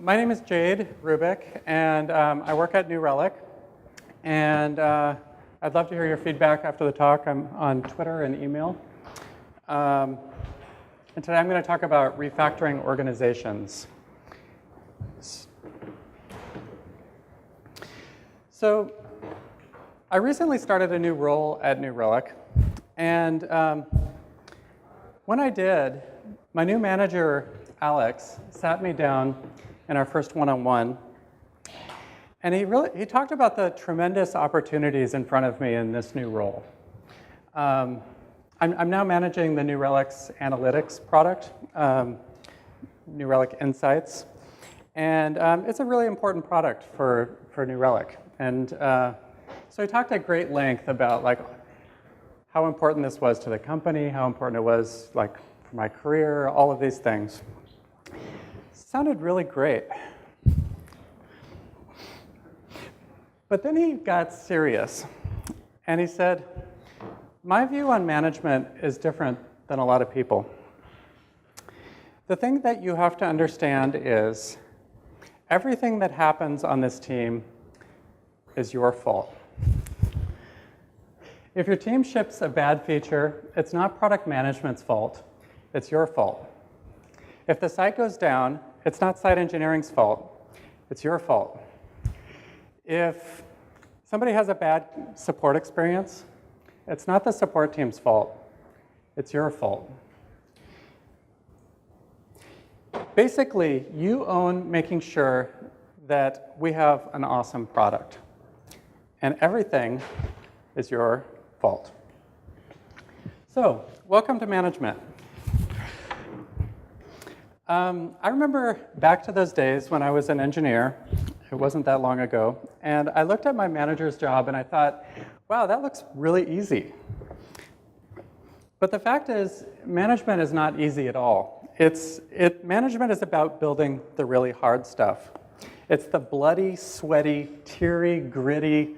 My name is Jade Rubick, and I work at New Relic. And I'd love to hear your feedback after the talk. I'm on Twitter and email. And today I'm going to talk about refactoring organizations. So I recently started a new role at New Relic. And when I did, my new manager, Alex, sat me down in our first one-on-one. And he talked about the tremendous opportunities in front of me in this new role. I'm now managing the New Relic's analytics product, New Relic Insights. And it's a really important product for New Relic. And so he talked at great length about how important this was to the company, how important it was for my career, all of these things. Sounded really great. But then he got serious, and he said, my view on management is different than a lot of people. The thing that you have to understand is everything that happens on this team is your fault. If your team ships a bad feature, it's not product management's fault, it's your fault. If the site goes down, it's not site engineering's fault, it's your fault. If somebody has a bad support experience, it's not the support team's fault, it's your fault. Basically, you own making sure that we have an awesome product, and everything is your fault. So, welcome to management. I remember back to those days when I was an engineer. It wasn't that long ago. And I looked at my manager's job and I thought, wow, that looks really easy. But the fact is, management is not easy at all. Management is about building the really hard stuff. It's the bloody, sweaty, teary, gritty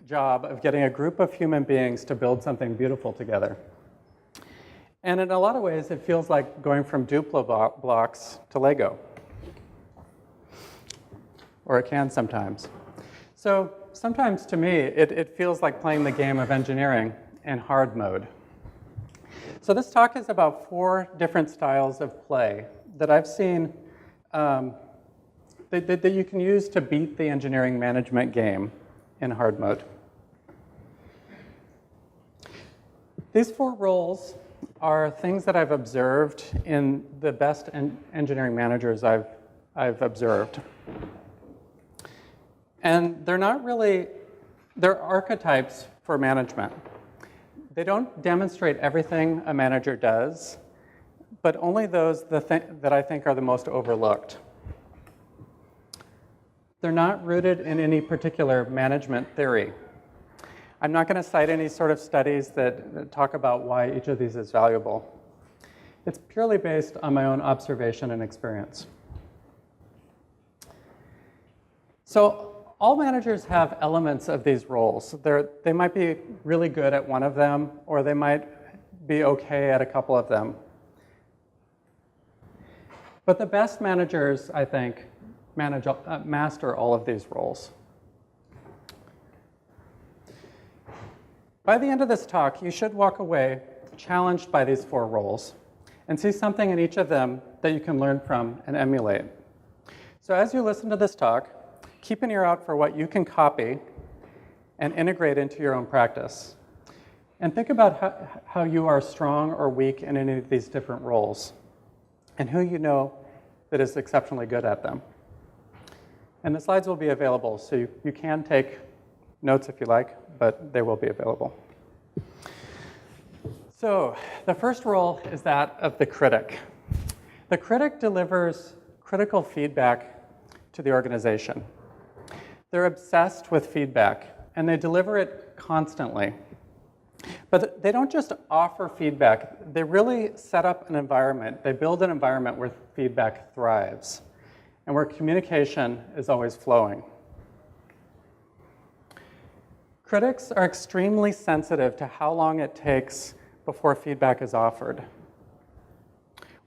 job of getting a group of human beings to build something beautiful together. And in a lot of ways, it feels like going from Duplo blocks to Lego. Or it can sometimes. So sometimes, to me, it feels like playing the game of engineering in hard mode. So this talk is about 4 different styles of play that I've seen that you can use to beat the engineering management game in hard mode. These 4 roles are things that I've observed in the best engineering managers I've observed. And they're not really, they're archetypes for management. They don't demonstrate everything a manager does, but only those that I think are the most overlooked. They're not rooted in any particular management theory. I'm not going to cite any sort of studies that talk about why each of these is valuable. It's purely based on my own observation and experience. So all managers have elements of these roles. They might be really good at one of them, or they might be okay at a couple of them. But the best managers, I think, master all of these roles. By the end of this talk, you should walk away challenged by these 4 roles and see something in each of them that you can learn from and emulate. So as you listen to this talk, keep an ear out for what you can copy and integrate into your own practice. And think about how you are strong or weak in any of these different roles and who you know that is exceptionally good at them. And the slides will be available, so you can take notes if you like, but they will be available. So the first role is that of the critic. The critic delivers critical feedback to the organization. They're obsessed with feedback, and they deliver it constantly. But they don't just offer feedback. They really set up an environment. They build an environment where feedback thrives and where communication is always flowing. Critics are extremely sensitive to how long it takes before feedback is offered.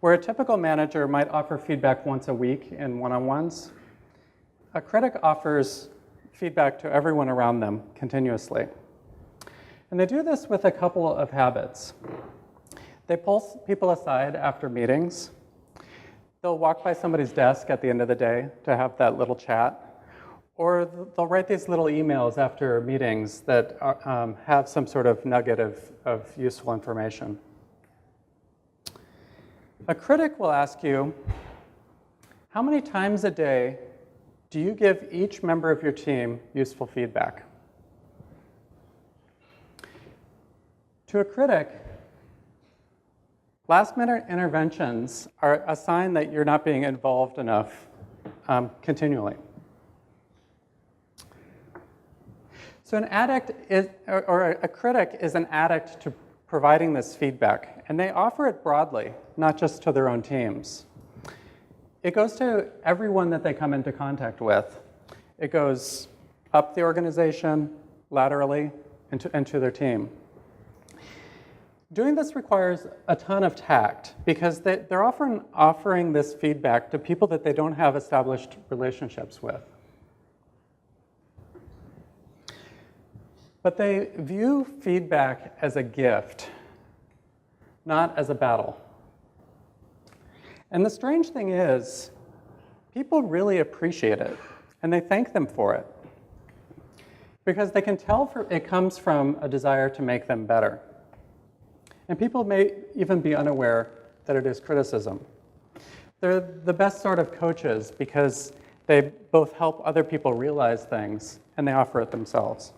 Where a typical manager might offer feedback once a week in one-on-ones, a critic offers feedback to everyone around them continuously. And they do this with a couple of habits. They pull people aside after meetings. They'll walk by somebody's desk at the end of the day to have that little chat. Or they'll write these little emails after meetings that have some sort of nugget of useful information. A critic will ask you, how many times a day do you give each member of your team useful feedback? To a critic, last-minute interventions are a sign that you're not being involved enough continually. So an addict is, or a critic is an addict to providing this feedback, and they offer it broadly, not just to their own teams. It goes to everyone that they come into contact with. It goes up the organization, laterally, and to their team. Doing this requires a ton of tact because they're often offering this feedback to people that they don't have established relationships with. But they view feedback as a gift, not as a battle. And the strange thing is, people really appreciate it, and they thank them for it, because they can tell it comes from a desire to make them better. And people may even be unaware that it is criticism. They're the best sort of coaches because they both help other people realize things, and they offer it themselves.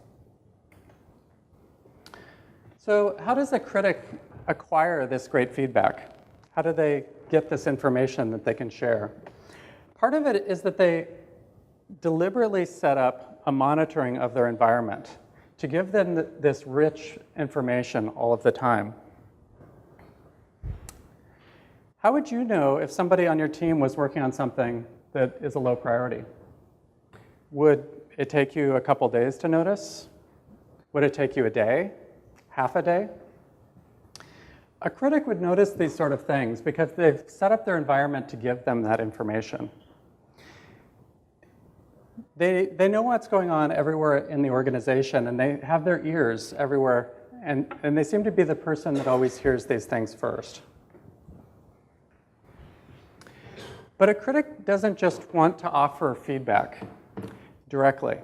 So how does a critic acquire this great feedback? How do they get this information that they can share? Part of it is that they deliberately set up a monitoring of their environment to give them this rich information all of the time. How would you know if somebody on your team was working on something that is a low priority? Would it take you a couple days to notice? Would it take you a day? Half a day? A critic would notice these sort of things because they've set up their environment to give them that information. They know what's going on everywhere in the organization, and they have their ears everywhere, and they seem to be the person that always hears these things first. But a critic doesn't just want to offer feedback directly.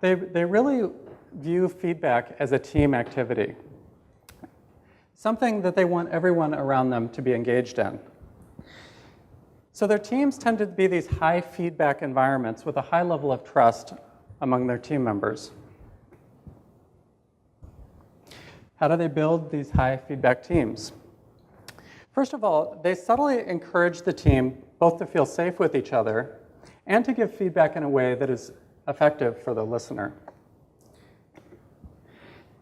They really view feedback as a team activity, something that they want everyone around them to be engaged in. So their teams tend to be these high feedback environments with a high level of trust among their team members. How do they build these high feedback teams? First of all, they subtly encourage the team both to feel safe with each other and to give feedback in a way that is effective for the listener.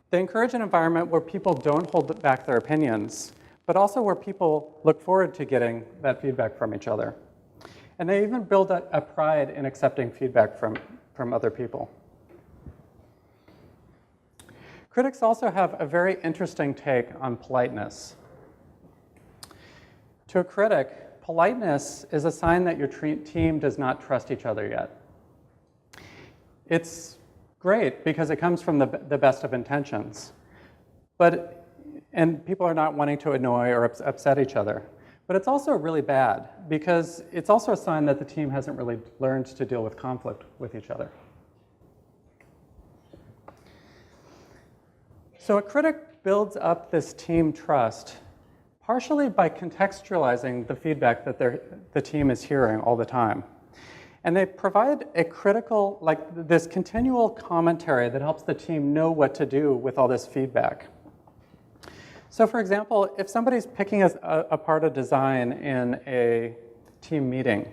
They encourage an environment where people don't hold back their opinions, but also where people look forward to getting that feedback from each other. And they even build a pride in accepting feedback from other people. Critics also have a very interesting take on politeness. To a critic, politeness is a sign that your team does not trust each other yet. It's great because it comes from the best of intentions. And people are not wanting to annoy or upset each other. But it's also really bad because it's also a sign that the team hasn't really learned to deal with conflict with each other. So a critic builds up this team trust partially by contextualizing the feedback that the team is hearing all the time. And they provide a critical, like this continual commentary that helps the team know what to do with all this feedback. So for example, if somebody's picking apart a design in a team meeting,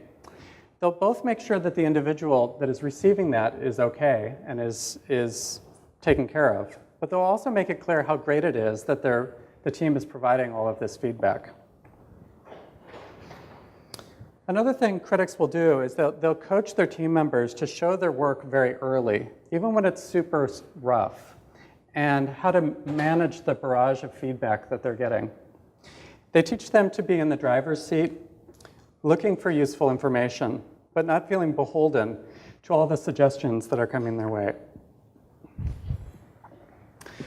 they'll both make sure that the individual that is receiving that is okay and is taken care of. But they'll also make it clear how great it is that the team is providing all of this feedback. Another thing critics will do is they'll coach their team members to show their work very early, even when it's super rough, and how to manage the barrage of feedback that they're getting. They teach them to be in the driver's seat, looking for useful information, but not feeling beholden to all the suggestions that are coming their way.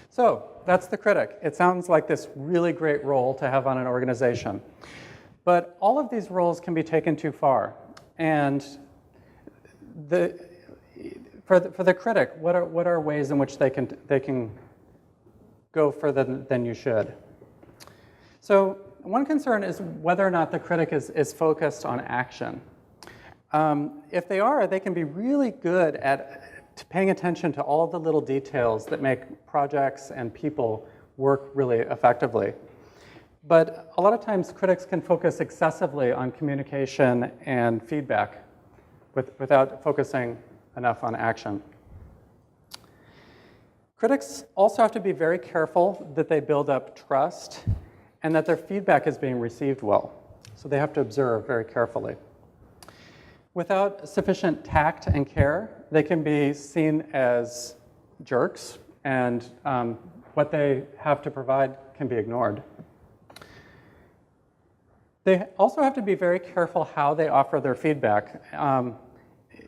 So that's the critic. It sounds like this really great role to have on an organization. But all of these roles can be taken too far. And for the critic, what are ways in which they can go further than you should? So one concern is whether or not the critic is focused on action. If they are, they can be really good at paying attention to all the little details that make projects and people work really effectively. But a lot of times critics can focus excessively on communication and feedback without focusing enough on action. Critics also have to be very careful that they build up trust and that their feedback is being received well. So they have to observe very carefully. Without sufficient tact and care, they can be seen as jerks, and what they have to provide can be ignored. They also have to be very careful how they offer their feedback.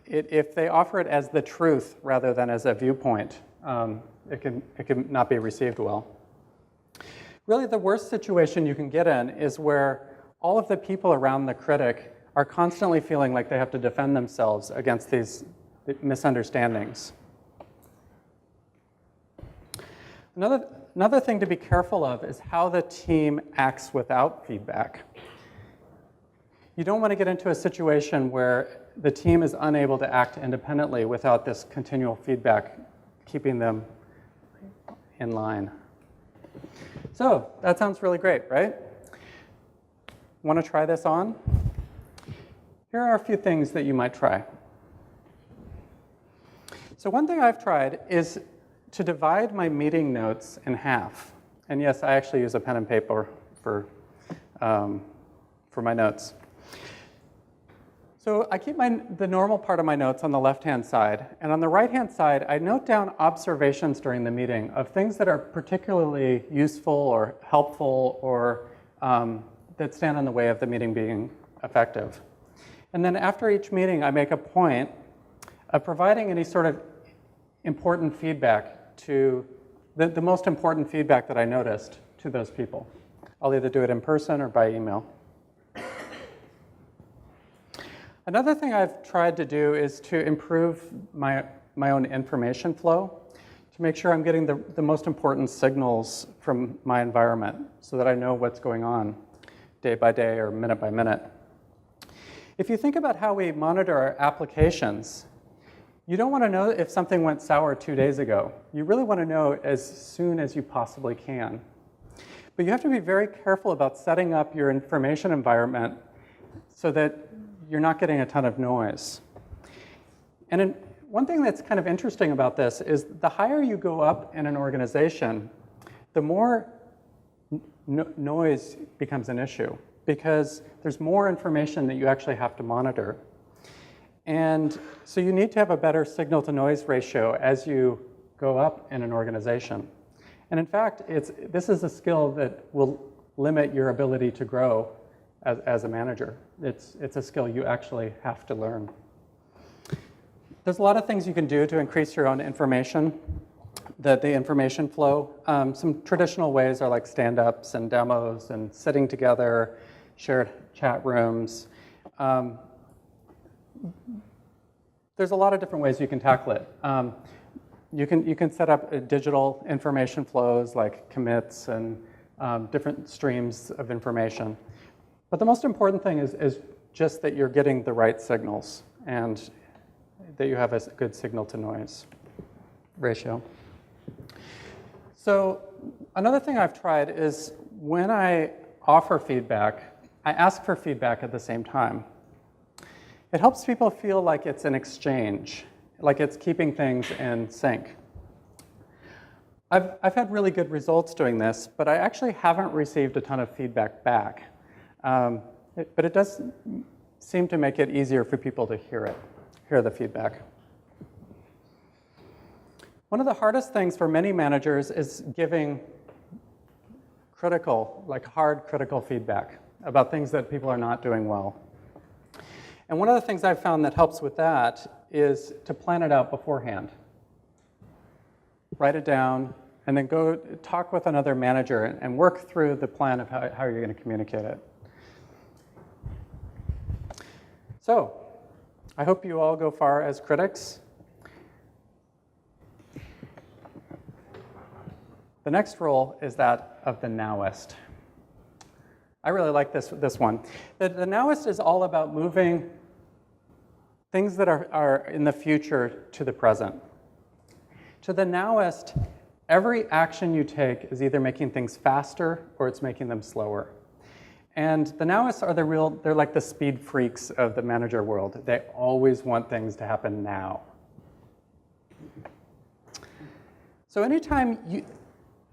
If they offer it as the truth rather than as a viewpoint, it can not be received well. Really, the worst situation you can get in is where all of the people around the critic are constantly feeling like they have to defend themselves against these misunderstandings. Another thing to be careful of is how the team acts without feedback. You don't want to get into a situation where the team is unable to act independently without this continual feedback keeping them in line. So that sounds really great, right? Want to try this on? Here are a few things that you might try. So one thing I've tried is to divide my meeting notes in half. And yes, I actually use a pen and paper for my notes. So I keep the normal part of my notes on the left-hand side. And on the right-hand side, I note down observations during the meeting of things that are particularly useful or helpful or that stand in the way of the meeting being effective. And then after each meeting, I make a point of providing any sort of important feedback to the most important feedback that I noticed to those people. I'll either do it in person or by email. Another thing I've tried to do is to improve my own information flow to make sure I'm getting the most important signals from my environment so that I know what's going on day by day or minute by minute. If you think about how we monitor our applications, you don't want to know if something went sour 2 days ago. You really want to know as soon as you possibly can. But you have to be very careful about setting up your information environment so that you're not getting a ton of noise. And one thing that's kind of interesting about this is the higher you go up in an organization, the more noise becomes an issue, because there's more information that you actually have to monitor. And so you need to have a better signal-to-noise ratio as you go up in an organization. And in fact, this is a skill that will limit your ability to grow as a manager. It's a skill you actually have to learn. There's a lot of things you can do to increase your own information, the information flow. Some traditional ways are like stand-ups and demos and sitting together, shared chat rooms. There's a lot of different ways you can tackle it. You can set up digital information flows like commits and different streams of information. But the most important thing is just that you're getting the right signals and that you have a good signal-to-noise ratio. So another thing I've tried is when I offer feedback, I ask for feedback at the same time. It helps people feel like it's an exchange, like it's keeping things in sync. I've had really good results doing this, but I actually haven't received a ton of feedback back. But it does seem to make it easier for people to hear the feedback. One of the hardest things for many managers is giving critical, like hard critical feedback about things that people are not doing well. And one of the things I've found that helps with that is to plan it out beforehand. Write it down, and then go talk with another manager and work through the plan of how you're going to communicate it. So, I hope you all go far as critics. The next role is that of the nowist. I really like this one. The nowist is all about moving things that are in the future to the present. To the nowist, every action you take is either making things faster or it's making them slower. And the nowists are they're like the speed freaks of the manager world. They always want things to happen now. So anytime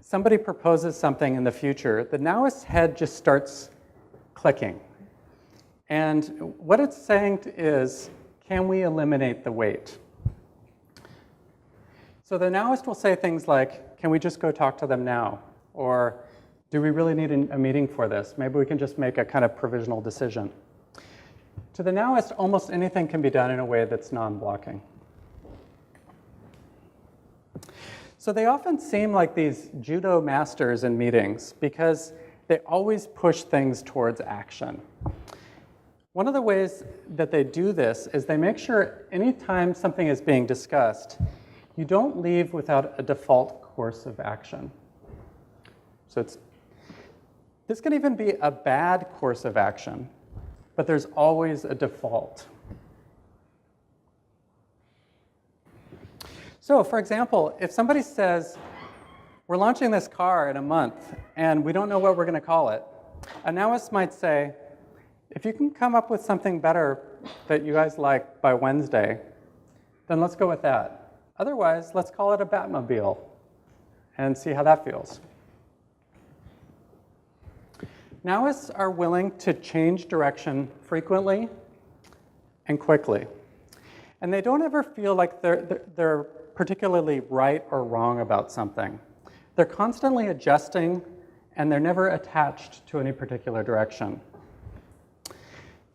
somebody proposes something in the future, the nowist's head just starts clicking. And what it's saying is, can we eliminate the wait? So the nowist will say things like, can we just go talk to them now? Or do we really need a meeting for this? Maybe we can just make a kind of provisional decision. To the nowist, almost anything can be done in a way that's non-blocking. So they often seem like these judo masters in meetings because they always push things towards action. One of the ways that they do this is they make sure anytime something is being discussed, you don't leave without a default course of action. So this can even be a bad course of action, but there's always a default. So for example, if somebody says, we're launching this car in a month, and we don't know what we're going to call it, a nowist might say, if you can come up with something better that you guys like by Wednesday, then let's go with that. Otherwise, let's call it a Batmobile and see how that feels. Nowists are willing to change direction frequently and quickly. And they don't ever feel like they're particularly right or wrong about something. They're constantly adjusting, and they're never attached to any particular direction.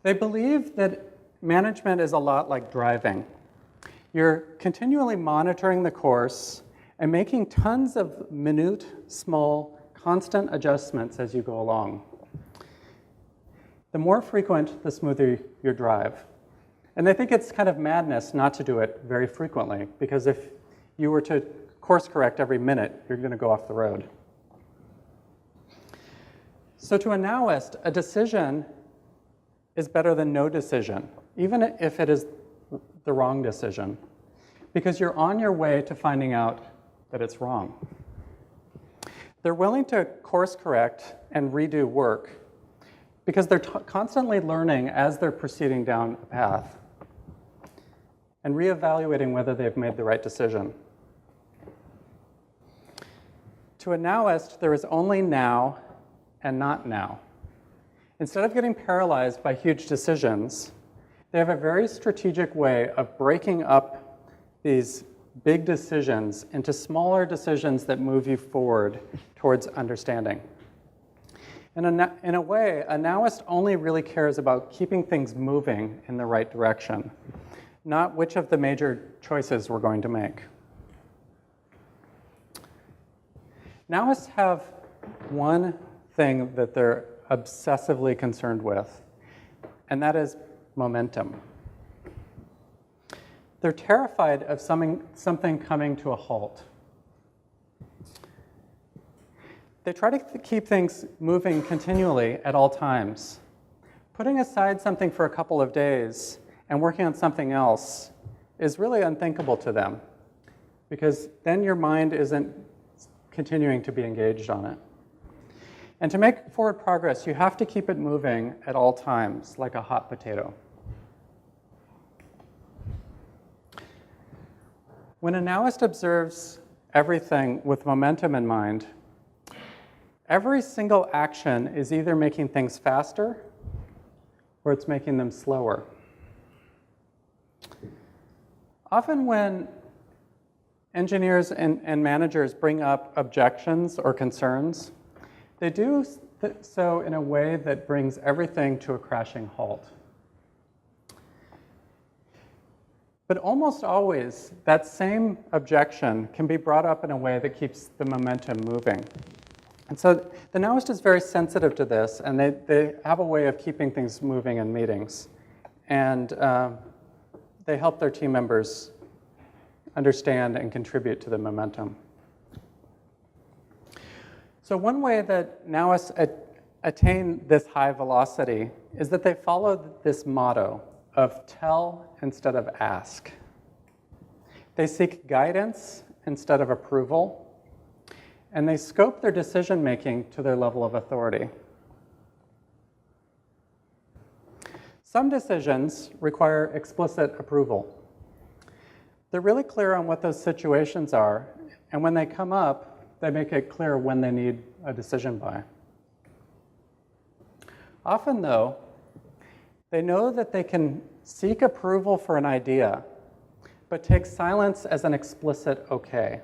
They believe that management is a lot like driving. You're continually monitoring the course and making tons of minute, small, constant adjustments as you go along. The more frequent, the smoother your drive. And they think it's kind of madness not to do it very frequently, because if you were to course correct every minute, you're going to go off the road. So to a nowist, a decision is better than no decision, even if it is the wrong decision, because you're on your way to finding out that it's wrong. They're willing to course correct and redo work because they're constantly learning as they're proceeding down a path and reevaluating whether they've made the right decision. To a nowist, there is only now and not now. Instead of getting paralyzed by huge decisions, they have a very strategic way of breaking up these big decisions into smaller decisions that move you forward towards understanding. And in a way, a nowist only really cares about keeping things moving in the right direction, not which of the major choices we're going to make. Nowists have one thing that they're obsessively concerned with, and that is momentum. They're terrified of something coming to a halt. They try to keep things moving continually at all times. Putting aside something for a couple of days and working on something else is really unthinkable to them, because then your mind isn't continuing to be engaged on it. And to make forward progress, you have to keep it moving at all times, like a hot potato. When a nowist observes everything with momentum in mind, every single action is either making things faster or it's making them slower. Often when engineers and managers bring up objections or concerns, they do so in a way that brings everything to a crashing halt. But almost always, that same objection can be brought up in a way that keeps the momentum moving. And so the Nowist is very sensitive to this, and they have a way of keeping things moving in meetings. And they help their team members understand and contribute to the momentum. So one way that Nowists attain this high velocity is that they follow this motto of tell instead of ask. They seek guidance instead of approval, and they scope their decision-making to their level of authority. Some decisions require explicit approval. They're really clear on what those situations are, and when they come up, they make it clear when they need a decision by. Often, though, they know that they can seek approval for an idea, but take silence as an explicit okay.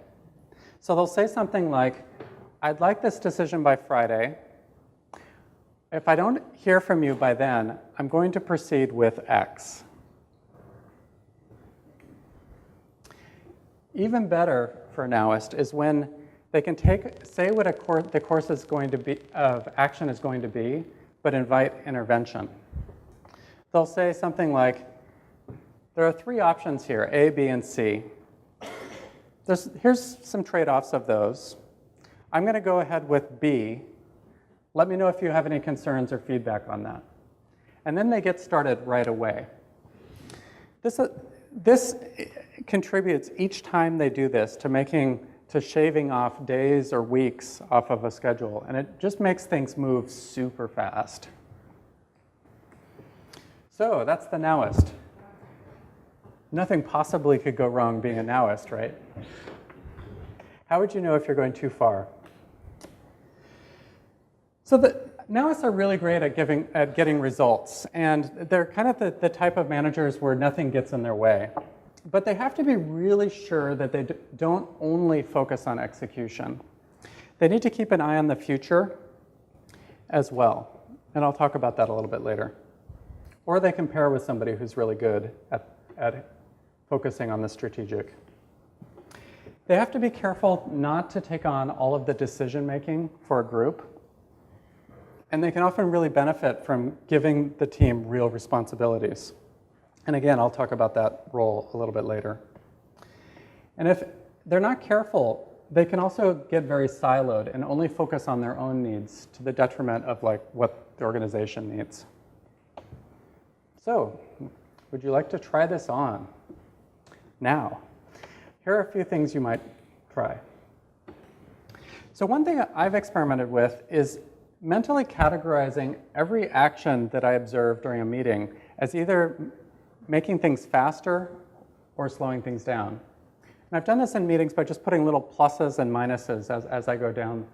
So they'll say something like, I'd like this decision by Friday. If I don't hear from you by then, I'm going to proceed with X. Even better for a Nowist is when they can say what the course is going to be, of action is going to be, but invite intervention. They'll say something like, there are 3 options here, A, B, and C. Here's some trade-offs of those. I'm going to go ahead with B. Let me know if you have any concerns or feedback on that. And then they get started right away. This contributes each time they do this to shaving off days or weeks off of a schedule. And it just makes things move super fast. So that's the Nowist. Nothing possibly could go wrong being a Nowist, right? How would you know if you're going too far? So the Nowists are really great at getting results, and they're kind of the type of managers where nothing gets in their way. But they have to be really sure that they don't only focus on execution. They need to keep an eye on the future as well, and I'll talk about that a little bit later. Or they can pair with somebody who's really good at focusing on the strategic. They have to be careful not to take on all of the decision-making for a group. And they can often really benefit from giving the team real responsibilities. And again, I'll talk about that role a little bit later. And if they're not careful, they can also get very siloed and only focus on their own needs to the detriment of what the organization needs. So, would you like to try this on? Now, here are a few things you might try. So one thing I've experimented with is mentally categorizing every action that I observe during a meeting as either making things faster or slowing things down. And I've done this in meetings by just putting little pluses and minuses as I go down,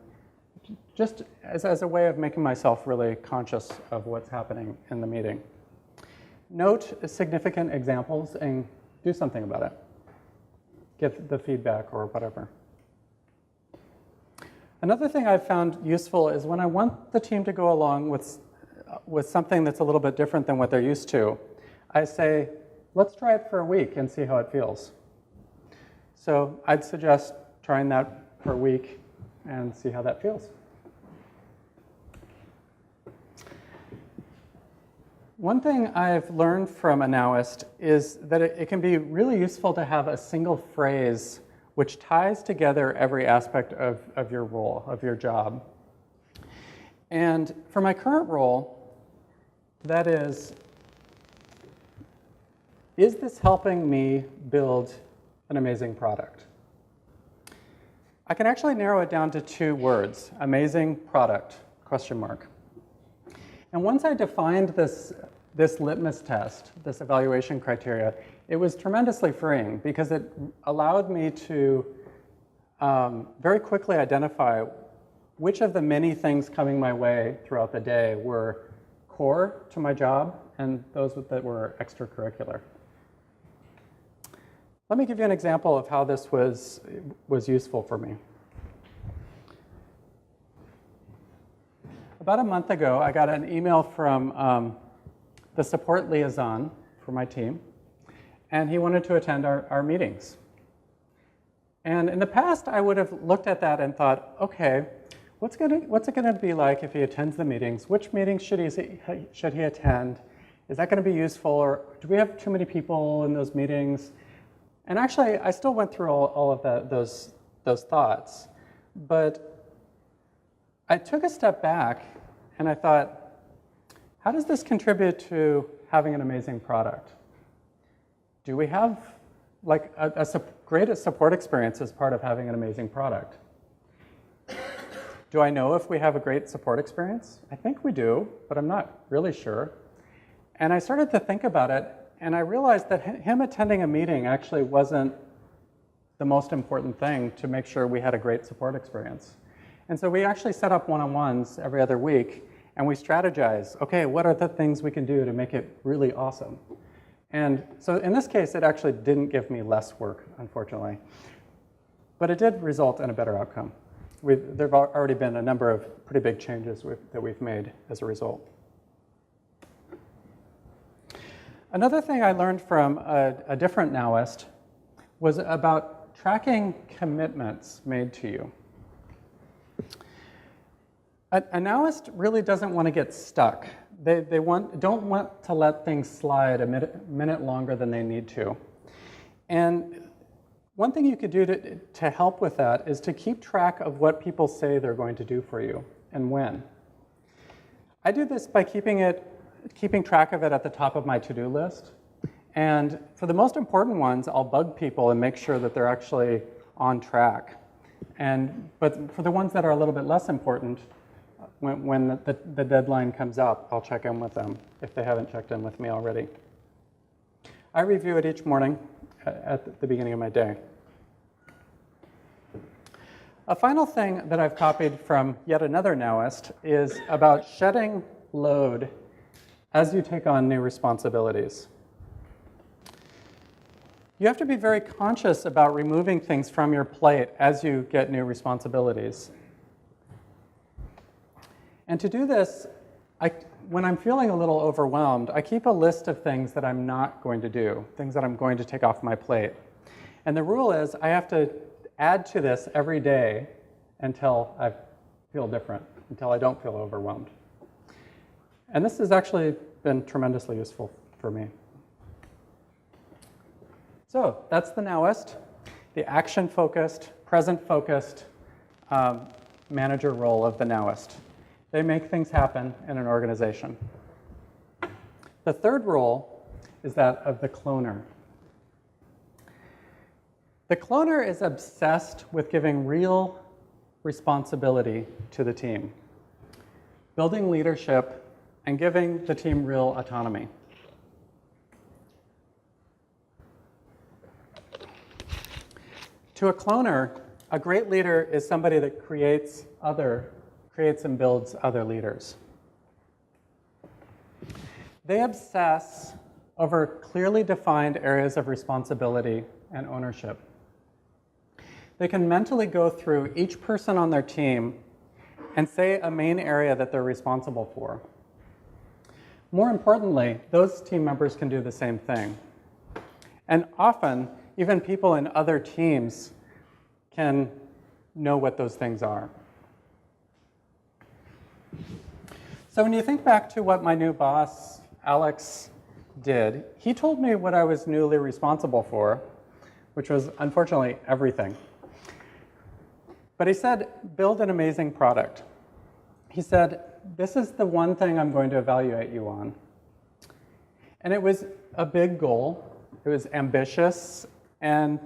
just as a way of making myself really conscious of what's happening in the meeting. Note significant examples and do something about it. Give the feedback or whatever. Another thing I've found useful is when I want the team to go along with something that's a little bit different than what they're used to, I say, let's try it for a week and see how it feels. So I'd suggest trying that for a week and see how that feels. One thing I've learned from a Nowist is that it can be really useful to have a single phrase which ties together every aspect of your role, of your job. And for my current role, that is this helping me build an amazing product? I can actually narrow it down to 2 words, amazing product, question mark. And once I defined this litmus test, this evaluation criteria, it was tremendously freeing because it allowed me to very quickly identify which of the many things coming my way throughout the day were core to my job and those that were extracurricular. Let me give you an example of how this was useful for me. about a month ago, I got an email from the support liaison for my team, and he wanted to attend our meetings. And in the past, I would have looked at that and thought, okay, what's it gonna be like if he attends the meetings? Which meetings should he attend? Is that gonna be useful, or do we have too many people in those meetings? And actually, I still went through all of those thoughts, but I took a step back and I thought, how does this contribute to having an amazing product? Do we have like a great support experience as part of having an amazing product? Do I know if we have a great support experience? I think we do, but I'm not really sure. And I started to think about it, and I realized that him attending a meeting actually wasn't the most important thing to make sure we had a great support experience. And so we actually set up one-on-ones every other week, and we strategize, okay, what are the things we can do to make it really awesome? And so in this case, it actually didn't give me less work, unfortunately. But it did result in a better outcome. There have already been a number of pretty big changes that we've made as a result. Another thing I learned from a different Nowist was about tracking commitments made to you. A Nowist really doesn't want to get stuck. They don't want to let things slide a minute longer than they need to. And one thing you could do to help with that is to keep track of what people say they're going to do for you and when. I do this by keeping track of it at the top of my to-do list. And for the most important ones, I'll bug people and make sure that they're actually on track. But for the ones that are a little bit less important, when the deadline comes up, I'll check in with them if they haven't checked in with me already. I review it each morning at the beginning of my day. A final thing that I've copied from yet another Nowist is about shedding load as you take on new responsibilities. You have to be very conscious about removing things from your plate as you get new responsibilities. And to do this, when I'm feeling a little overwhelmed, I keep a list of things that I'm not going to do, things that I'm going to take off my plate. And the rule is I have to add to this every day until I feel different, until I don't feel overwhelmed. And this has actually been tremendously useful for me. So that's the Nowist, the action-focused, present-focused manager role of the Nowist. They make things happen in an organization. The third role is that of the cloner. The cloner is obsessed with giving real responsibility to the team, building leadership, and giving the team real autonomy. To a cloner, a great leader is somebody that creates and builds other leaders. They obsess over clearly defined areas of responsibility and ownership. They can mentally go through each person on their team and say a main area that they're responsible for. More importantly, those team members can do the same thing. And often, even people in other teams can know what those things are. So when you think back to what my new boss, Alex, did, he told me what I was newly responsible for, which was unfortunately everything. But he said, build an amazing product. He said, this is the one thing I'm going to evaluate you on. And it was a big goal. It was ambitious and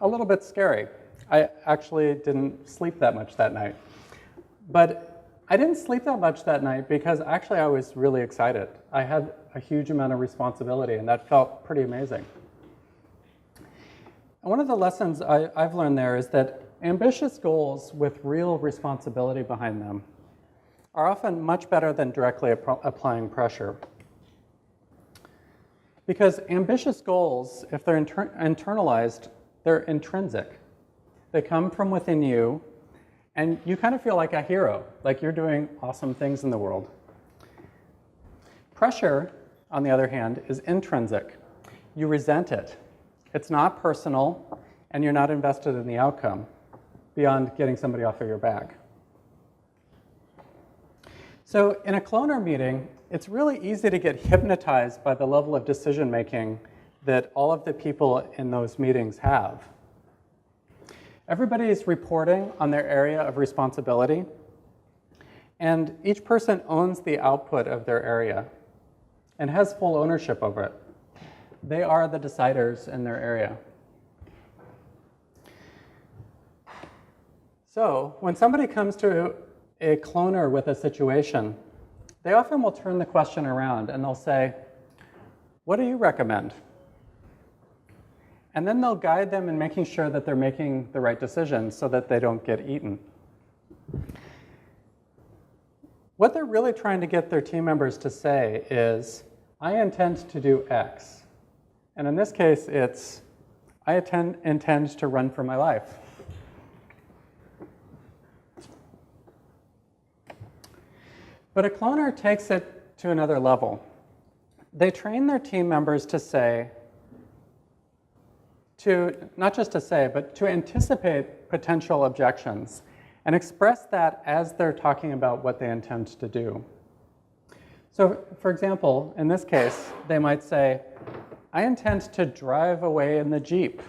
a little bit scary. I actually didn't sleep that much that night. But I didn't sleep that much that night because actually I was really excited. I had a huge amount of responsibility, and that felt pretty amazing. And one of the lessons I've learned there is that ambitious goals with real responsibility behind them are often much better than directly applying pressure. Because ambitious goals, if they're internalized, they're intrinsic. They come from within you, And you kind of feel like a hero, like you're doing awesome things in the world. Pressure, on the other hand, is intrinsic. You resent it. It's not personal, and you're not invested in the outcome beyond getting somebody off of your back. So in a cloner meeting, it's really easy to get hypnotized by the level of decision making that all of the people in those meetings have. Everybody is reporting on their area of responsibility, and each person owns the output of their area and has full ownership over it. They are the deciders in their area. So when somebody comes to a cloner with a situation, they often will turn the question around and they'll say, what do you recommend? And then they'll guide them in making sure that they're making the right decisions so that they don't get eaten. What they're really trying to get their team members to say is, I intend to do X. And in this case, it's, I intend to run for my life. But a cloner takes it to another level. They train their team members to say, not just to say, but to anticipate potential objections and express that as they're talking about what they intend to do. So, for example, in this case, they might say, I intend to drive away in the Jeep.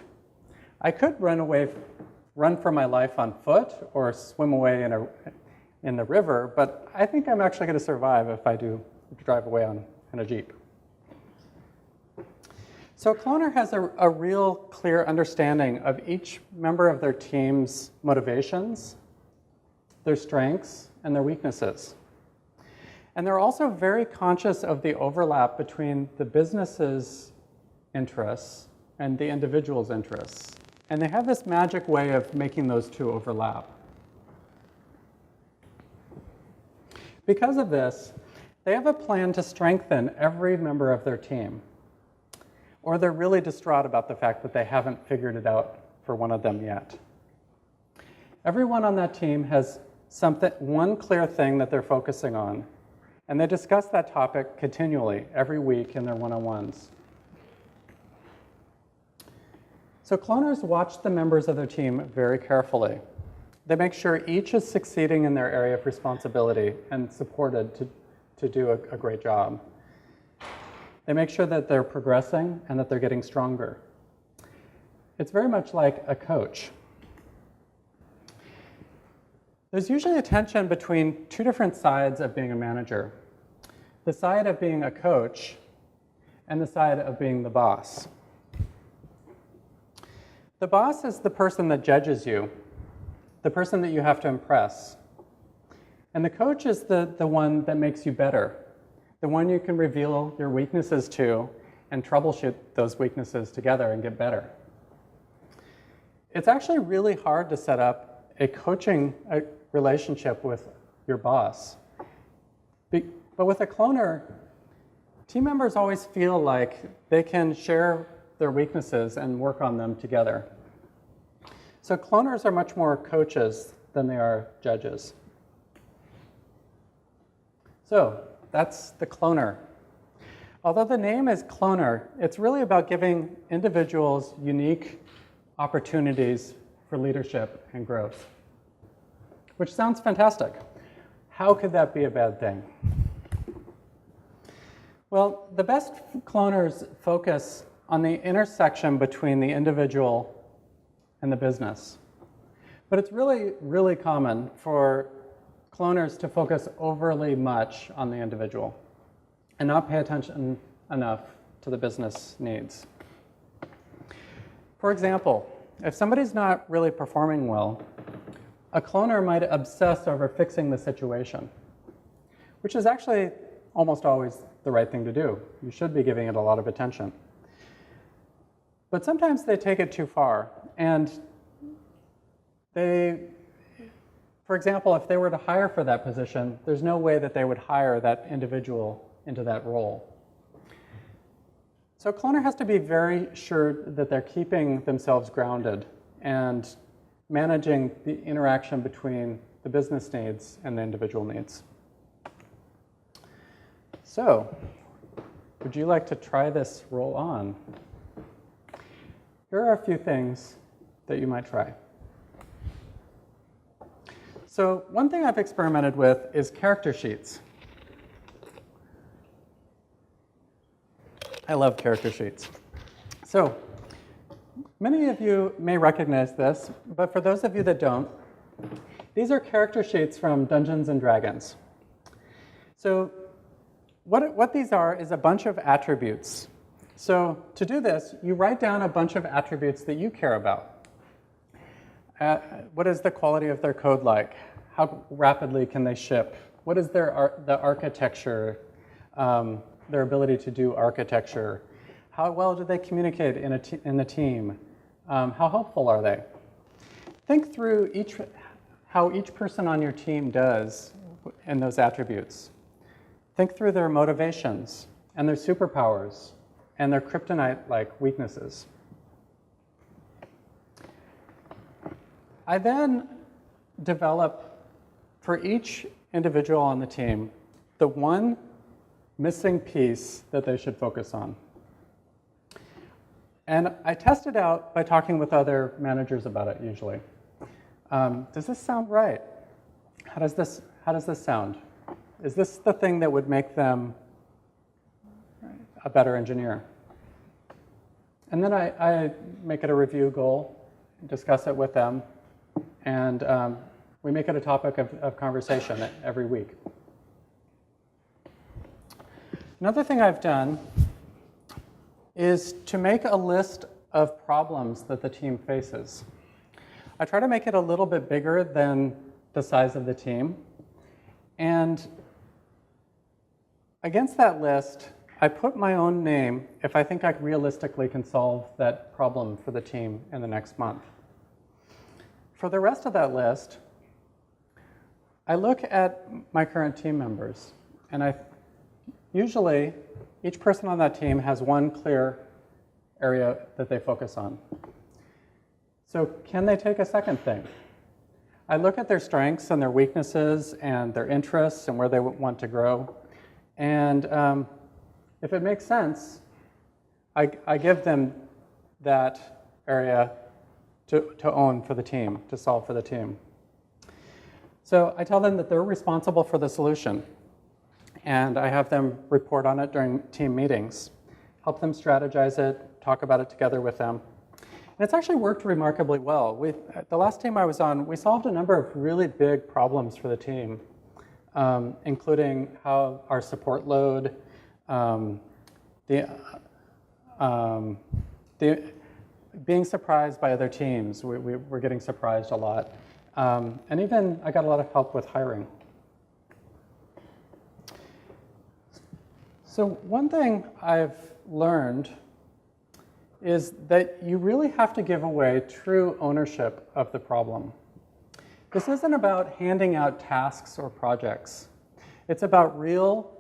I could run for my life on foot or swim away in the river, but I think I'm actually going to survive if I do drive away in a Jeep. So a cloner has a real clear understanding of each member of their team's motivations, their strengths, and their weaknesses. And they're also very conscious of the overlap between the business's interests and the individual's interests. And they have this magic way of making those two overlap. Because of this, they have a plan to strengthen every member of their team. Or they're really distraught about the fact that they haven't figured it out for one of them yet. Everyone on that team has one clear thing that they're focusing on, and they discuss that topic continually every week in their one-on-ones. So cloners watch the members of their team very carefully. They make sure each is succeeding in their area of responsibility and supported to do a great job. They make sure that they're progressing and that they're getting stronger. It's very much like a coach. There's usually a tension between two different sides of being a manager. The side of being a coach and the side of being the boss. The boss is the person that judges you, the person that you have to impress. And the coach is the one that makes you better, the one you can reveal your weaknesses to and troubleshoot those weaknesses together and get better. It's actually really hard to set up a coaching relationship with your boss. But with a cloner, team members always feel like they can share their weaknesses and work on them together. So cloners are much more coaches than they are judges. So that's the cloner. Although the name is cloner, it's really about giving individuals unique opportunities for leadership and growth, which sounds fantastic. How could that be a bad thing? Well, the best cloners focus on the intersection between the individual and the business. But it's really, really common for cloners to focus overly much on the individual and not pay attention enough to the business needs. For example, if somebody's not really performing well, a cloner might obsess over fixing the situation, which is actually almost always the right thing to do. You should be giving it a lot of attention. But sometimes they take it too far, and for example, if they were to hire for that position, there's no way that they would hire that individual into that role. So a cloner has to be very sure that they're keeping themselves grounded and managing the interaction between the business needs, and the individual needs. So, would you like to try this role on? Here are a few things that you might try. So one thing I've experimented with is character sheets. I love character sheets. So many of you may recognize this, but for those of you that don't, these are character sheets from Dungeons and Dragons. So what these are is a bunch of attributes. So to do this, you write down a bunch of attributes that you care about. What is the quality of their code like? How rapidly can they ship? What is the architecture, their ability to do architecture? How well do they communicate in the team? How helpful are they? Think through how each person on your team does in those attributes. Think through their motivations and their superpowers and their kryptonite-like weaknesses. I then develop for each individual on the team the one missing piece that they should focus on. And I test it out by talking with other managers about it usually. Does this sound right? How does this sound? Is this the thing that would make them a better engineer? And then I make it a review goal, discuss it with them, and we make it a topic of conversation every week. Another thing I've done is to make a list of problems that the team faces. I try to make it a little bit bigger than the size of the team. And against that list, I put my own name if I think I realistically can solve that problem for the team in the next month. For the rest of that list, I look at my current team members, and usually each person on that team has one clear area that they focus on. So can they take a second thing? I look at their strengths and their weaknesses and their interests and where they want to grow. And if it makes sense, I give them that area to own for the team, to solve for the team. So I tell them that they're responsible for the solution. And I have them report on it during team meetings, help them strategize it, talk about it together with them. And it's actually worked remarkably well. The last team I was on, we solved a number of really big problems for the team, including how our support load, being surprised by other teams. We're getting surprised a lot. And even I got a lot of help with hiring. So one thing I've learned is that you really have to give away true ownership of the problem. This isn't about handing out tasks or projects. It's about real,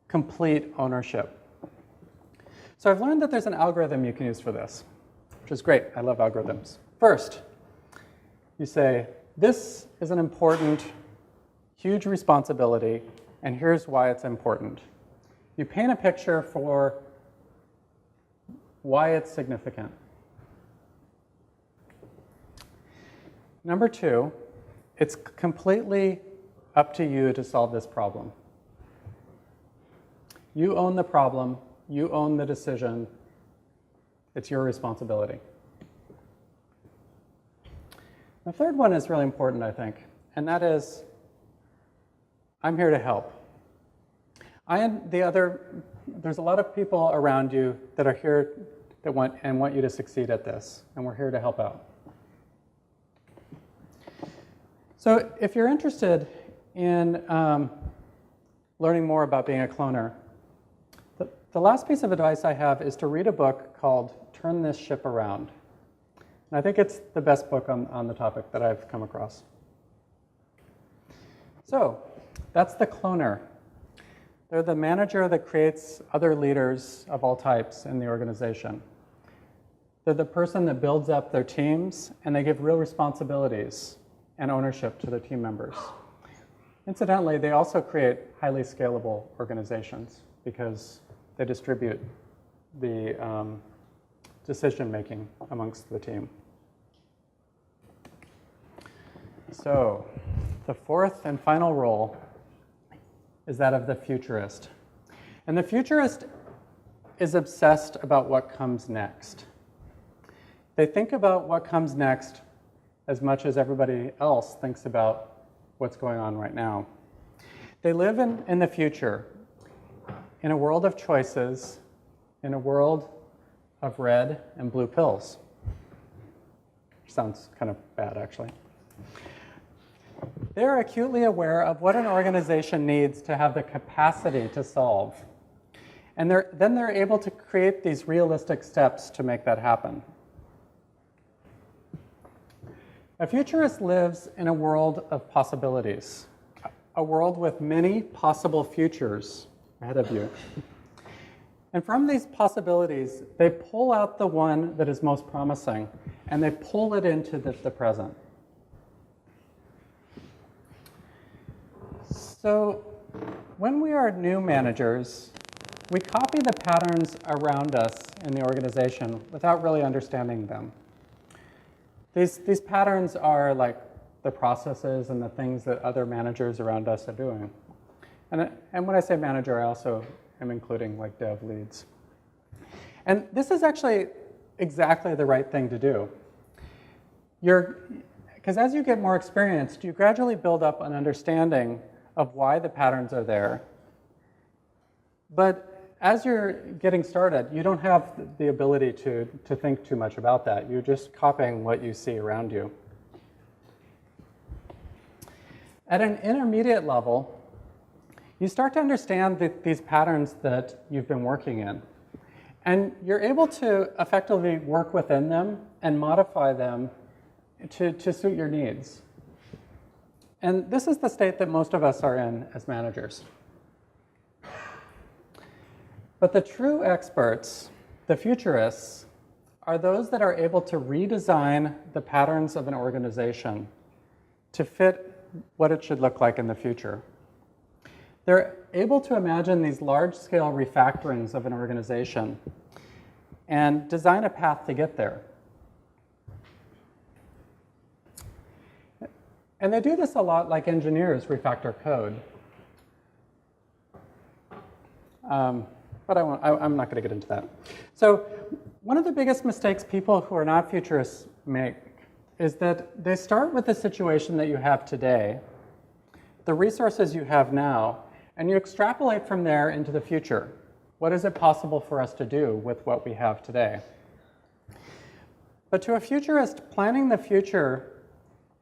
complete ownership. So I've learned that there's an algorithm you can use for this, which is great. I love algorithms. First, you say, this is an important, huge responsibility, and here's why it's important. You paint a picture for why it's significant. Number two, it's completely up to you to solve this problem. You own the problem. You own the decision. It's your responsibility. The third one is really important, I think, and that is, I'm here to help. There's a lot of people around you that are here that want you to succeed at this, and we're here to help out. So if you're interested in learning more about being a cloner, the last piece of advice I have is to read a book called Turn This Ship Around. And I think it's the best book on the topic that I've come across. So that's the cloner. They're the manager that creates other leaders of all types in the organization. They're the person that builds up their teams, and they give real responsibilities and ownership to their team members. Incidentally, they also create highly scalable organizations because they distribute the decision-making amongst the team. So the fourth and final role is that of the futurist. And the futurist is obsessed about what comes next. They think about what comes next as much as everybody else thinks about what's going on right now. They live in the future, in a world of choices, in a world of red and blue pills. Sounds kind of bad, actually. They're acutely aware of what an organization needs to have the capacity to solve. And then they're able to create these realistic steps to make that happen. A futurist lives in a world of possibilities, a world with many possible futures ahead of you. And from these possibilities, they pull out the one that is most promising, and they pull it into the present. So when we are new managers, we copy the patterns around us in the organization without really understanding them. These patterns are like the processes and the things that other managers around us are doing. And when I say manager, I also am including like dev leads. And this is actually exactly the right thing to do. Because as you get more experienced, you gradually build up an understanding of why the patterns are there. But as you're getting started, you don't have the ability to think too much about that. You're just copying what you see around you. At an intermediate level, you start to understand these patterns that you've been working in. And you're able to effectively work within them and modify them to suit your needs. And this is the state that most of us are in as managers. But the true experts, the futurists, are those that are able to redesign the patterns of an organization to fit what it should look like in the future. They're able to imagine these large-scale refactorings of an organization and design a path to get there. And they do this a lot like engineers refactor code. But I'm not going to get into that. So one of the biggest mistakes people who are not futurists make is that they start with the situation that you have today, the resources you have now, and you extrapolate from there into the future. What is it possible for us to do with what we have today? But to a futurist, planning the future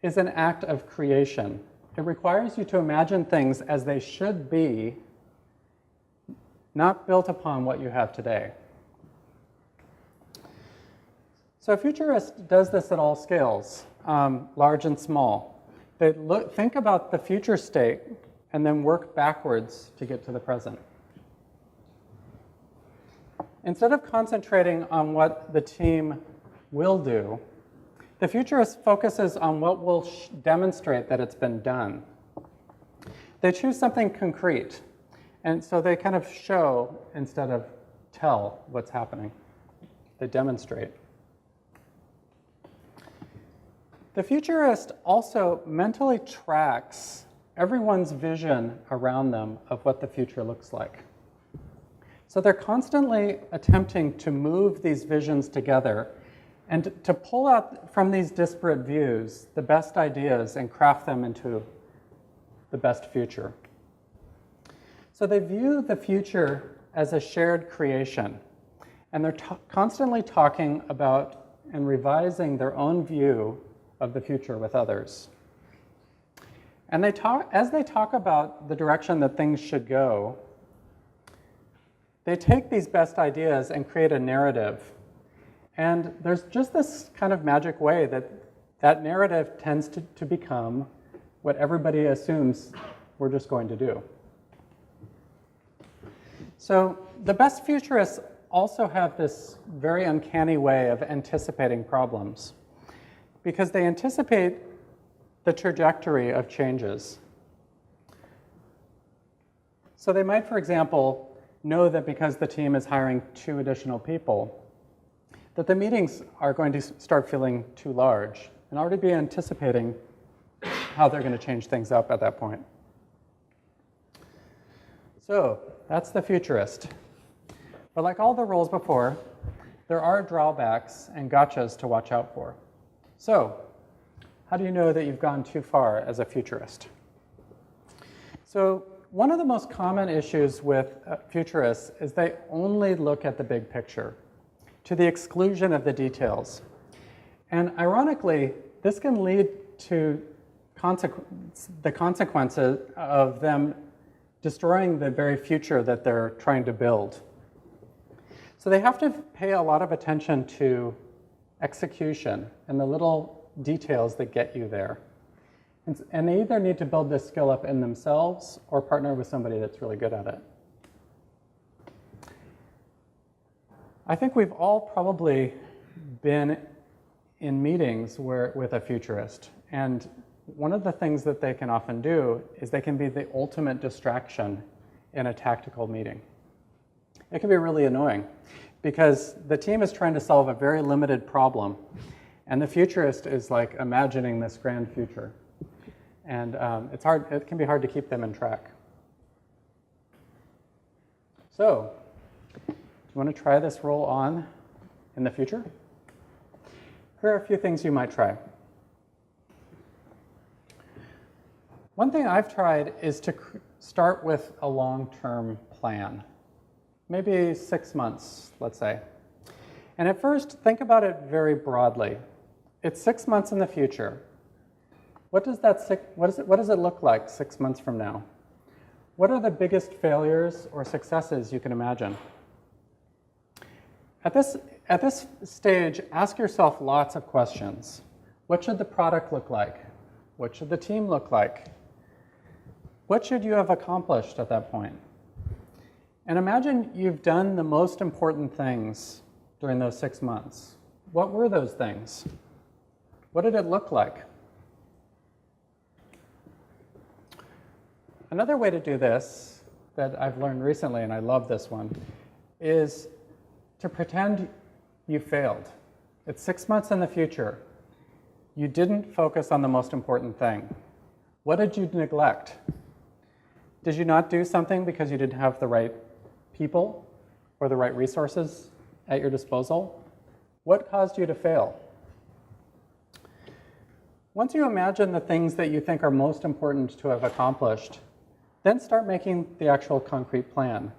is an act of creation. It requires you to imagine things as they should be, not built upon what you have today. So a futurist does this at all scales, large and small. They think about the future state and then work backwards to get to the present. Instead of concentrating on what the team will do, the futurist focuses on what will demonstrate that it's been done. They choose something concrete, and so they kind of show instead of tell what's happening. They demonstrate. The futurist also mentally tracks everyone's vision around them of what the future looks like. So they're constantly attempting to move these visions together and to pull out from these disparate views the best ideas and craft them into the best future. So they view the future as a shared creation, and they're constantly talking about and revising their own view of the future with others. And as they talk about the direction that things should go, they take these best ideas and create a narrative. And there's just this kind of magic way that narrative tends to become what everybody assumes we're just going to do. So the best futurists also have this very uncanny way of anticipating problems, because they anticipate the trajectory of changes. So they might, for example, know that because the team is hiring 2 additional people, that the meetings are going to start feeling too large and already be anticipating how they're going to change things up at that point. So that's the futurist. But like all the roles before, there are drawbacks and gotchas to watch out for. So how do you know that you've gone too far as a futurist? So one of the most common issues with futurists is they only look at the big picture, to the exclusion of the details. And ironically, this can lead to the consequences of them destroying the very future that they're trying to build. So they have to pay a lot of attention to execution and the little details that get you there. And they either need to build this skill up in themselves or partner with somebody that's really good at it. I think we've all probably been in meetings with a futurist. And one of the things that they can often do is they can be the ultimate distraction in a tactical meeting. It can be really annoying because the team is trying to solve a very limited problem, and the futurist is like imagining this grand future. And it can be hard to keep them in track. So, do you want to try this role on in the future? Here are a few things you might try. One thing I've tried is to start with a long-term plan. Maybe 6 months, let's say. And at first, think about it very broadly. It's 6 months in the future. What does it look like 6 months from now? What are the biggest failures or successes you can imagine? At this stage, ask yourself lots of questions. What should the product look like? What should the team look like? What should you have accomplished at that point? And imagine you've done the most important things during those 6 months. What were those things? What did it look like? Another way to do this that I've learned recently, and I love this one, is to pretend you failed. It's 6 months in the future. You didn't focus on the most important thing. What did you neglect? Did you not do something because you didn't have the right people or the right resources at your disposal? What caused you to fail? Once you imagine the things that you think are most important to have accomplished, then start making the actual concrete plan.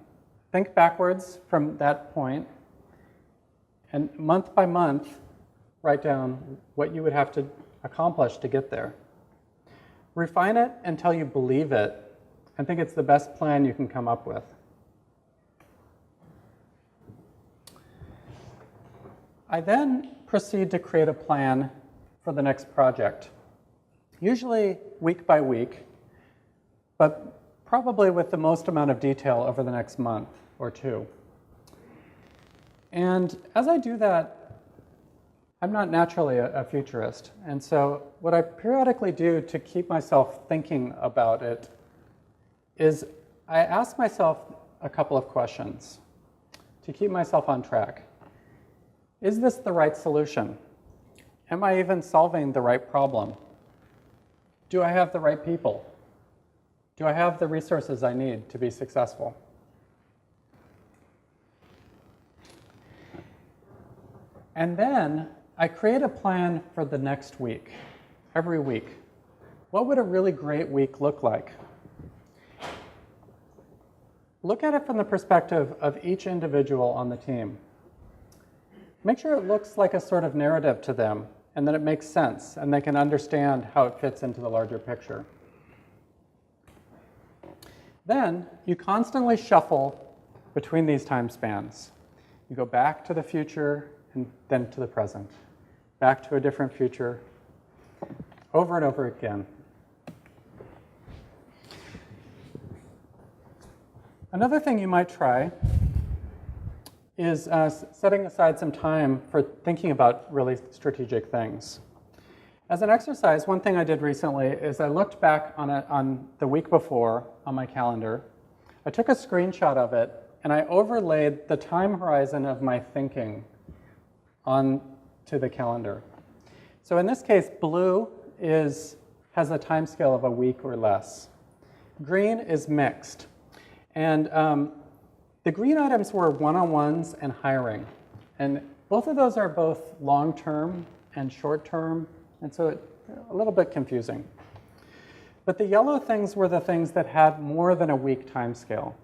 Think backwards from that point, and month by month, write down what you would have to accomplish to get there. Refine it until you believe it and think it's the best plan you can come up with. I then proceed to create a plan for the next project, usually week by week, but probably with the most amount of detail over the next month or 2. And as I do that, I'm not naturally a futurist. And so what I periodically do to keep myself thinking about it is I ask myself a couple of questions to keep myself on track. Is this the right solution? Am I even solving the right problem? Do I have the right people? Do I have the resources I need to be successful? And then I create a plan for the next week, every week. What would a really great week look like? Look at it from the perspective of each individual on the team. Make sure it looks like a sort of narrative to them and that it makes sense and they can understand how it fits into the larger picture. Then you constantly shuffle between these time spans. You go back to the future and then to the present, back to a different future, over and over again. Another thing you might try is setting aside some time for thinking about really strategic things. As an exercise, one thing I did recently is I looked back on the week before on my calendar. I took a screenshot of it, and I overlaid the time horizon of my thinking onto the calendar. So in this case, blue has a time scale of a week or less. Green is mixed. And the green items were one-on-ones and hiring. And both of those are both long-term and short-term, and so it's a little bit confusing. But the yellow things were the things that had more than a week time scale.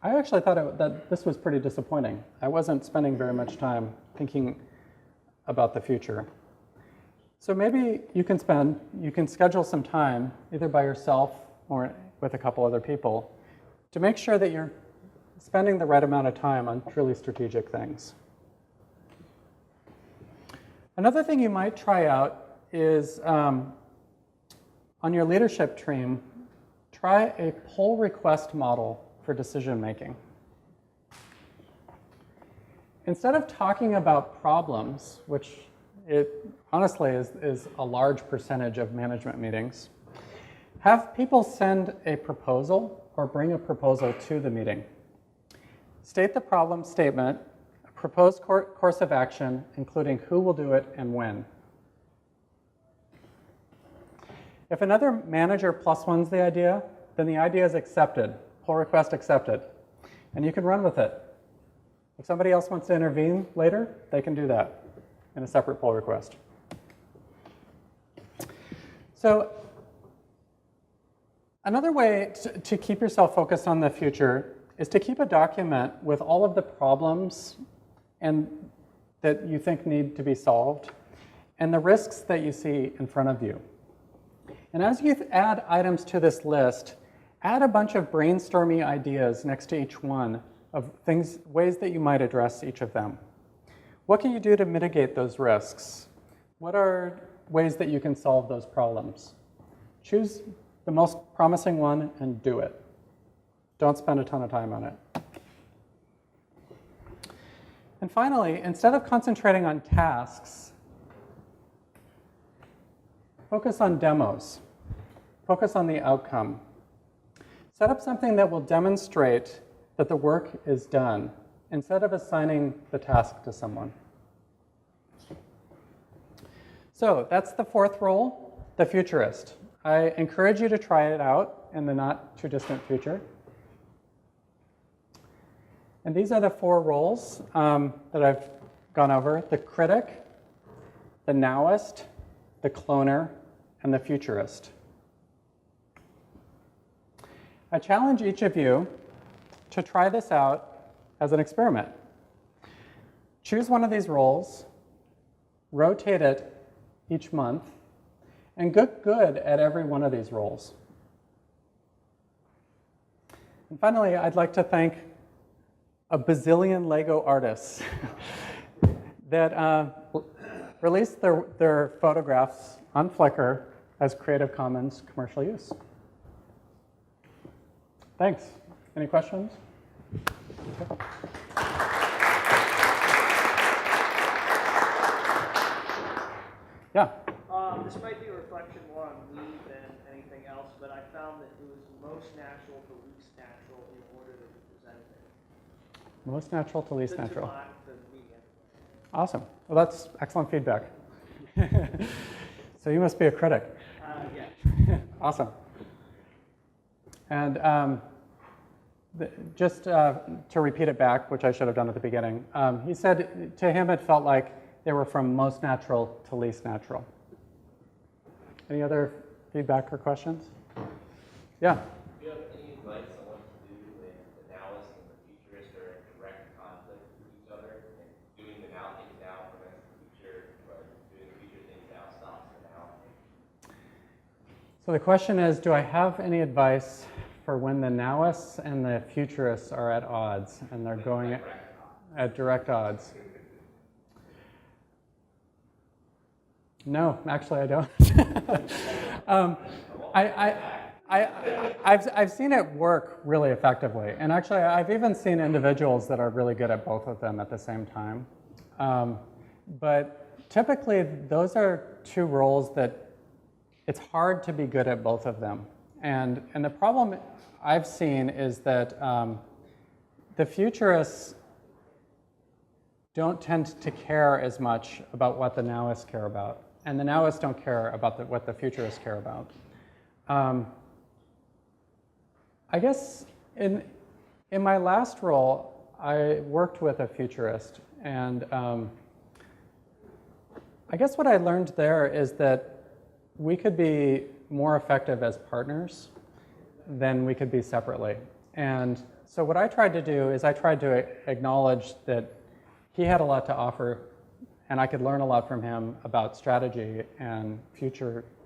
I actually thought that this was pretty disappointing. I wasn't spending very much time thinking about the future. So maybe you can schedule some time, either by yourself or with a couple other people, to make sure that you're spending the right amount of time on truly strategic things. Another thing you might try out is on your leadership team, try a pull request model for decision making. Instead of talking about problems, which it honestly is a large percentage of management meetings, have people send a proposal or bring a proposal to the meeting. State the problem statement, a proposed course of action, including who will do it and when. If another manager plus one's the idea, then the idea is accepted, pull request accepted, and you can run with it. If somebody else wants to intervene later, they can do that in a separate pull request. So another way to keep yourself focused on the future is to keep a document with all of the problems that you think need to be solved and the risks that you see in front of you. And as you add items to this list, add a bunch of brainstormy ideas next to each one of ways that you might address each of them. What can you do to mitigate those risks? What are ways that you can solve those problems? Choose the most promising one and do it. Don't spend a ton of time on it. And finally, instead of concentrating on tasks, focus on demos. Focus on the outcome. Set up something that will demonstrate that the work is done instead of assigning the task to someone. So that's the fourth role, the futurist. I encourage you to try it out in the not too distant future. And these are the four roles that I've gone over: the critic, the nowist, the cloner, and the futurist. I challenge each of you to try this out as an experiment. Choose one of these roles, rotate it each month, and get good at every one of these roles. And finally, I'd like to thank a bazillion Lego artists that released their photographs on Flickr as Creative Commons commercial use. Thanks. Any questions? Okay. Yeah. This might be a reflection more on me than anything else, but I found that it was most natural to least natural in order that you presented it. Most natural to least natural. To me, anyway. Awesome. Well, that's excellent feedback. So you must be a critic. Yeah. Awesome. And just to repeat it back, which I should have done at the beginning, he said to him it felt like they were from most natural to least natural. Any other feedback or questions? Yeah? Do you have any advice on what to do when the nowist and the futurist are in direct conflict with each other, and doing the now things now prevents the future, but doing the future things now stops the now? So the question is, do I have any advice for when the nowists and the futurists are at odds, and they're going at direct odds? No, actually I don't. I've seen it work really effectively. And actually I've even seen individuals that are really good at both of them at the same time. But typically, those are two roles that it's hard to be good at both of them. And the problem I've seen is that the futurists don't tend to care as much about what the nowists care about. And the nowists don't care about what the futurists care about. I guess in my last role, I worked with a futurist. And I guess what I learned there is that we could be more effective as partners than we could be separately. And so what I tried to do is I tried to acknowledge that he had a lot to offer, and I could learn a lot from him about strategy and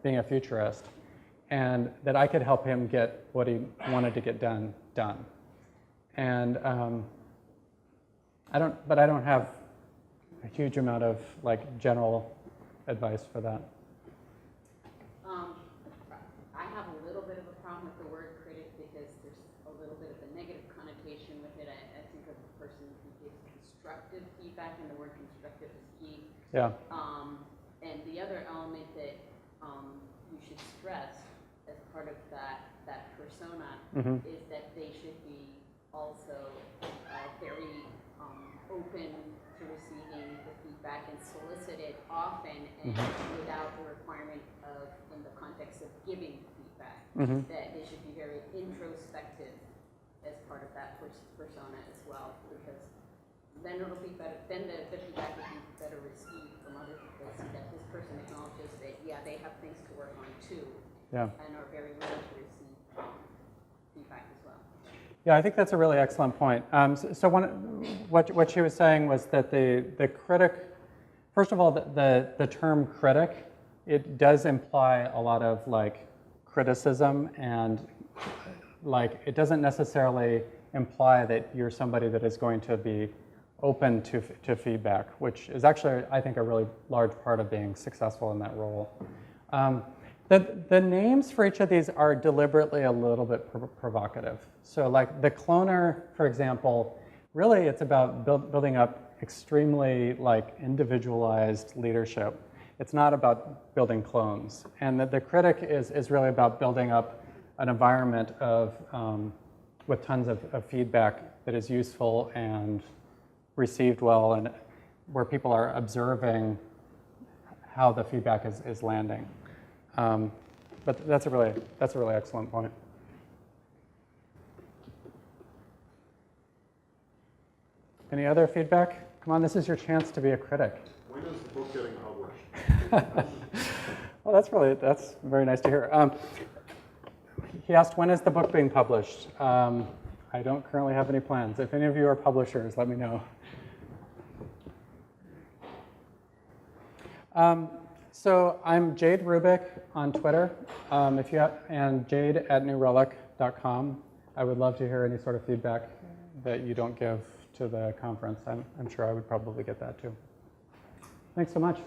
being a futurist, and that I could help him get what he wanted to get done. And I don't have a huge amount of general advice for that. I have a little bit of a problem with the word critic because there's a little bit of a negative connotation with it. I think of the person who gives constructive feedback, and the word constructive is key. Yeah. And the other element that you should stress as part of that persona is that they should be also very open to receiving the feedback and solicit it often and without the requirement of, in the context of giving feedback, that they should be very introspective as part of that persona as well, because then it'll be better, then the feedback will be better received from other people, so that this person acknowledges that, yeah, they have things to work on too, and are very willing to receive feedback as well. Yeah, I think that's a really excellent point. So what she was saying was that the critic, first of all, the term critic, it does imply a lot of criticism, and it doesn't necessarily imply that you're somebody that is going to be open to feedback, which is actually, I think, a really large part of being successful in that role. The names for each of these are deliberately a little bit provocative. So the cloner, for example, really it's about building up extremely individualized leadership. It's not about building clones. And the critic is really about building up an environment of with tons of feedback that is useful and received well, and where people are observing how the feedback is landing. But that's a really excellent point. Any other feedback? Come on, this is your chance to be a critic. When is the book getting published? Well, that's very nice to hear. He asked, when is the book being published? I don't currently have any plans. If any of you are publishers, let me know. So I'm Jade Rubick on Twitter, and jade@newrelic.com. I would love to hear any sort of feedback that you don't give to the conference. I'm sure I would probably get that too. Thanks so much.